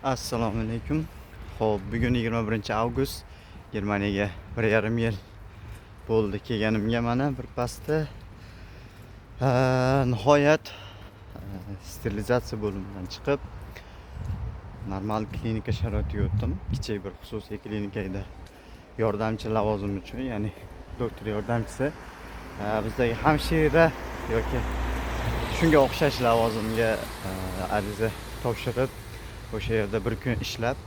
Assalomu alaykum. Xo'p, bugun 21 avgust. Germaniyaga 1,5 yil bo'ldi kelganimga. Mana bir pasda nihoyat sterilizatsiya bo'limidan chiqib normal klinika sharoitiga o'tdim. Kichik bir xususiy klinikada yordamchi lavozimi uchun, ya'ni doktor yordamchisi. Bizdagi hamshira yoki shunga o'xshash lavozimga ariza topshirib, o'sha yerda bir kun ishlab,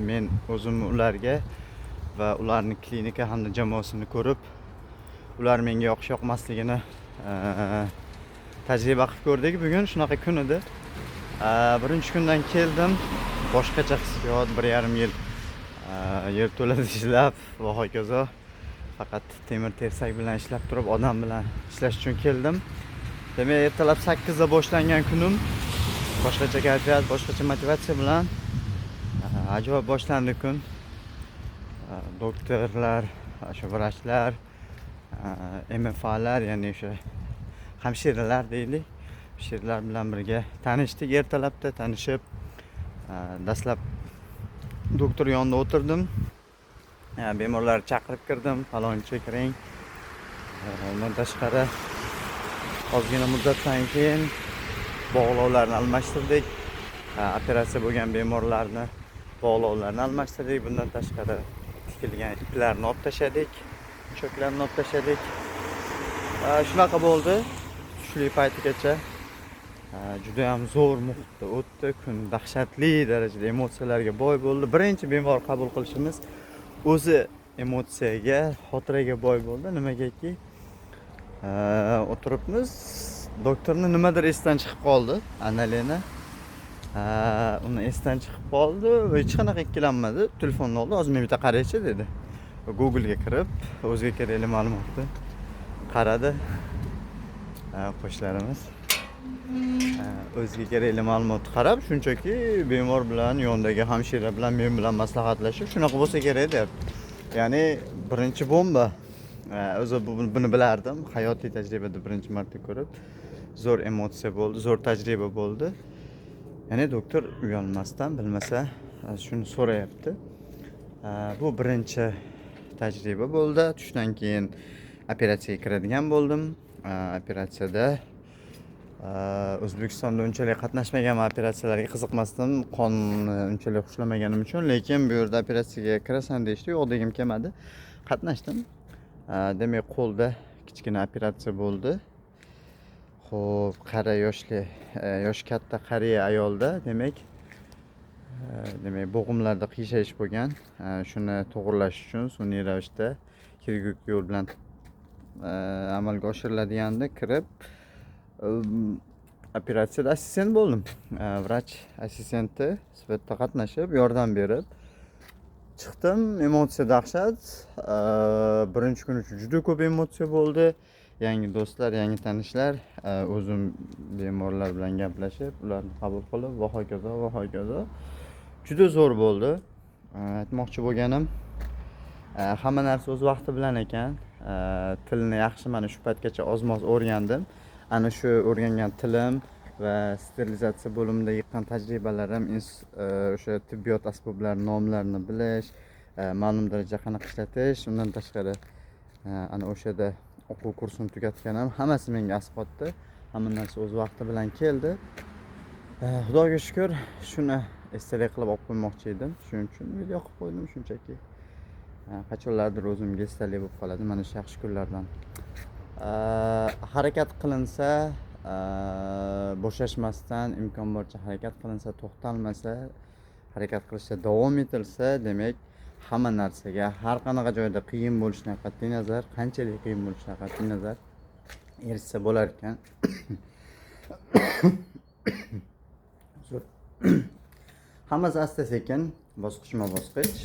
men o'zim ularga va ularning klinika hamda jamoasini ko'rib, ular menga yoqmasligini tajriba qilib ko'rdik. Bugun shunaqa kun edi. Birinchi kundan keldim, boshqacha hissiyot, 1,5 yil yerto'lada ishlab va hokazo. Faqat temir tersak bilan ishlab turib, odam bilan ishlash uchun keldim. Demak, ertalab 8 da boshlangan kunim boshqacha kayfiyat, boshqacha motivatsiya bilan ajoyib boshlandi kun. Doktorlar, o'sha vrachlar, MFA'lar, ya'ni o'sha hamshiralar deylik, hamshiralar bilan birga tanishdik. Ertalabda tanishib, dastlab doktor yonida o'tirdim. Bemorlarni chaqirib kirdim, falonchi kiring. Undan tashqari ozgina muddatdan keyin bog'lovlarni almashtirdik. Operatsiya bo'lgan bemorlarni bog'lovlarni almashtirdik. Bundan tashqari tikilgan iplarni olib tashladik, cho'klarni olib tashladik. Shunaqa bo'ldi. Tushli paytigacha juda ham zo'r muhitda o'tdi. Kun dahshatli darajada emotsiyalarga boy bo'ldi. Birinchi bemor qabul qilishimiz o'zi emotsiyaga, xotiraga boy bo'ldi. Nimagaki o'tiribmiz, doktorni nimadir esdan chiqib qoldi, Analena. Uni esdan chiqib qoldi va hech qanaqa ikkilanmadi. Telefonni oldi, "Hozir men bitta qaraychi" dedi. Google'ga kirib, o'ziga kerakli ma'lumotni qaradi. Qo'shlarimiz o'ziga kerakli ma'lumotni qarab, shunchaki bemor bilan, yondagi hamshira bilan, men bilan maslahatlashib, shunaqa bo'lsa kerak deb. Ya'ni birinchi bomba. O'zi buni bilardim. Hayotiy tajribada birinchi marta ko'rib, zo'r emotsiya bo'ldi, zo'r tajriba bo'ldi. Ya'ni doktor uyalmasdan, bilmasa shuni so'rayapti. Bu birinchi tajriba bo'ldi. Tushdan keyin operatsiyaga kiradigan bo'ldim. Operatsiyada O'zbekistonda unchalik qatnashmagan, operatsiyalarga qiziqmasdim, qonni unchalik xushlamaгаnim uchun, lekin bu yerda operatsiyaga kirasan deyishdi, yo'q degim kelmadi. Qatnashdim. Demak, qo'lda kichkina operatsiya bo'ldi. Xo'p, qari yoshli, yoshi katta qariya ayolda, demak bo'g'imlarda qiyshayish bo'lgan. Shuni to'g'irlash uchun sun'iy ravishda kirguk yo'l bilan amalga oshiriladiganida kirib, operatsiyada assistent bo'ldim. Vrach assistenti sifatida qatnashib, yordam berib chiqdim. Emotsiya dahshat. Birinchi kun uchun juda ko'p emotsiya bo'ldi. Yangi do'stlar, yangi tanishlar, o'zim bemorlar bilan gaplashib, ularni qabul qilib va hokazo va hokazo. Juda zo'r bo'ldi. Aytmoqchi bo'lganim, hamma narsa o'z vaqti bilan ekan. Tilni yaxshi mana shu paytgacha oz-moz o'rgandim. Ana shu o'rgangan tilim va sterilizatsiya bo'limida yiqqan tajribalarim, o'sha tibbiyot asboblari nomlarini bilish, ma'lum darajada qanaqa ishlatish, undan tashqari ana o'shada o'quv kursini tugatganim, hammasi menga asqotdi. Hamma narsa o'z vaqti bilan keldi. Xudoga shukr, shuni esdalik qilib olib qo'ymoqchi edim. Shuning uchun video qilib qo'ydim shunchaki. Qachonlardir o'zimga esdalik bo'lib qoladi mana shu yaxshi kunlardan. Harakat qilinsa, bo'shashmasdan, imkon boricha harakat qilinsa, to'xtalmasa, harakat qilishda davom etilsa, demak, hamma narsaga, har qanaqa joyda qiyin bo'lishidan qat'iy nazar, qanchalik qiyin bo'lishidan qat'iy nazar erishsa bo'lar ekan. Hammasi asta-sekin, bosqichma-bosqich,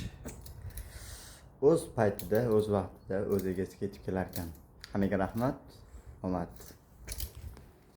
o'z paytida, o'z vaqtida o'ziga yetib kelar ekan. Hammaga rahmat, omad.